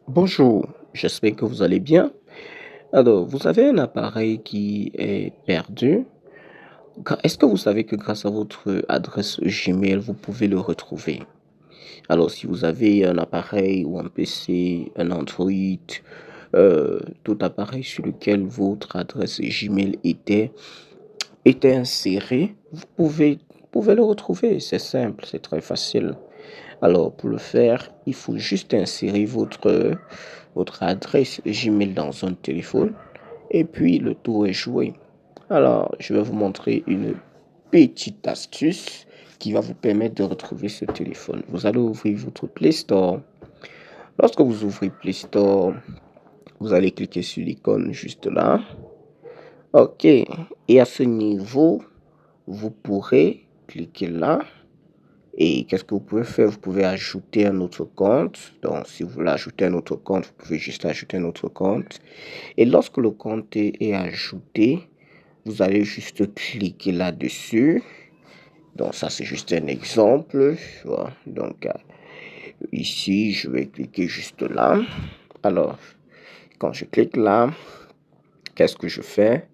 Bonjour, j'espère que vous allez bien. Alors, vous avez un appareil qui est perdu. Est-ce que vous savez que grâce à votre adresse Gmail, vous pouvez le retrouver? Alors, si vous avez un appareil ou un PC, un Android, tout appareil sur lequel votre adresse Gmail était insérée, vous pouvez le retrouver. C'est simple, c'est très facile. Alors, pour le faire, il faut juste insérer votre adresse Gmail dans un téléphone et puis le tour est joué. Alors, je vais vous montrer une petite astuce qui va vous permettre de retrouver ce téléphone. Vous allez ouvrir votre Play Store. Lorsque vous ouvrez Play Store, vous allez cliquer sur l'icône juste là. OK. Et à ce niveau, vous pourrez cliquer là. Et qu'est-ce que vous pouvez faire? Vous pouvez ajouter un autre compte. Donc, si vous voulez ajouter un autre compte, vous pouvez juste ajouter un autre compte. Et lorsque le compte est ajouté, vous allez juste cliquer là-dessus. Donc, ça, c'est juste un exemple. Voilà. Donc, ici, je vais cliquer juste là. Alors, quand je clique là, qu'est-ce que je fais?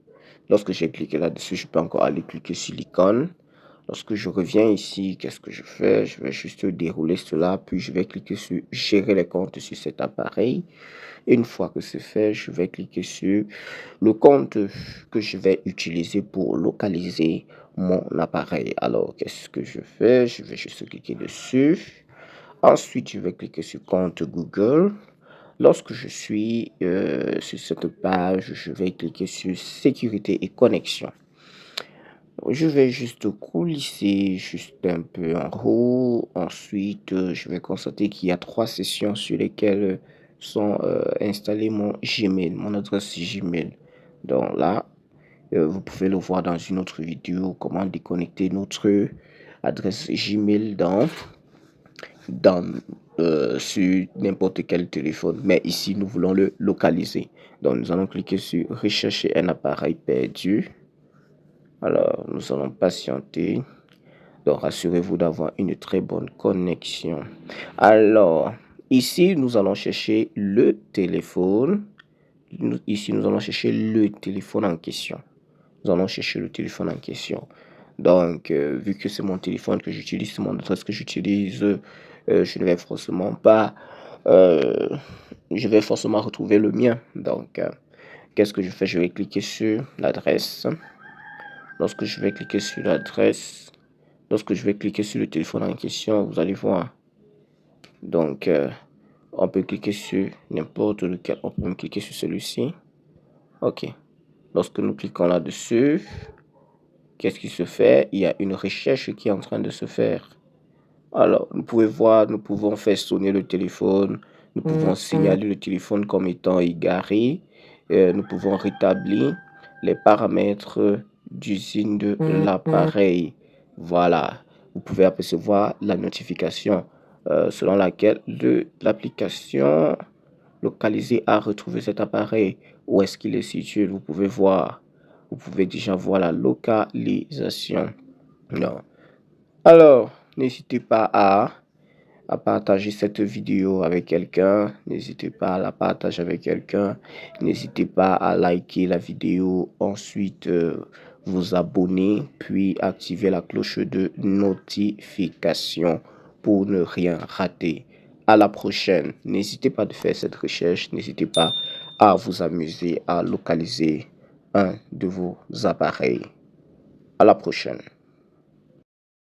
Lorsque j'ai cliqué là-dessus, je peux encore aller cliquer sur l'icône. Lorsque je reviens ici, qu'est-ce que je fais? Je vais juste dérouler cela, puis je vais cliquer sur gérer les comptes sur cet appareil. Et une fois que c'est fait, je vais cliquer sur le compte que je vais utiliser pour localiser mon appareil. Alors, qu'est-ce que je fais? Je vais juste cliquer dessus. Ensuite, je vais cliquer sur compte Google. Lorsque je suis sur cette page, je vais cliquer sur sécurité et connexion. Je vais juste coulisser juste un peu en haut. Ensuite, je vais constater qu'il y a 3 sessions sur lesquelles sont installées mon Gmail, mon adresse Gmail. Donc là, vous pouvez le voir dans une autre vidéo, comment déconnecter notre adresse Gmail dans, sur n'importe quel téléphone. Mais ici, nous voulons le localiser. Donc, nous allons cliquer sur rechercher un appareil perdu. Alors, nous allons patienter. Donc, rassurez-vous d'avoir une très bonne connexion. Alors, ici, nous allons chercher le téléphone. Ici, nous allons chercher le téléphone en question. Nous allons chercher le téléphone en question. Donc, vu que c'est mon téléphone que j'utilise, c'est mon adresse que j'utilise, je ne vais forcément pas... je vais forcément retrouver le mien. Donc, qu'est-ce que je fais? Je vais cliquer sur l'adresse. Lorsque je vais cliquer sur l'adresse, lorsque je vais cliquer sur le téléphone en question, vous allez voir. Donc, on peut cliquer sur n'importe lequel. On peut même cliquer sur celui-ci. OK. Lorsque nous cliquons là-dessus, qu'est-ce qui se fait? Il y a une recherche qui est en train de se faire. Alors, vous pouvez voir, nous pouvons faire sonner le téléphone. Nous pouvons signaler le téléphone comme étant égaré. Nous pouvons rétablir les paramètres d'usine de l'appareil. Voilà. Vous pouvez apercevoir la notification selon laquelle l'application localisée a retrouvé cet appareil. Où est-ce qu'il est situé? Vous pouvez voir. Vous pouvez déjà voir la localisation. Non. Alors, n'hésitez pas à partager cette vidéo avec quelqu'un. N'hésitez pas à la partager avec quelqu'un. N'hésitez pas à liker la vidéo. Ensuite, vous abonner, puis activer la cloche de notification pour ne rien rater. À la prochaine. N'hésitez pas de faire cette recherche. N'hésitez pas à vous amuser à localiser un de vos appareils. À la prochaine.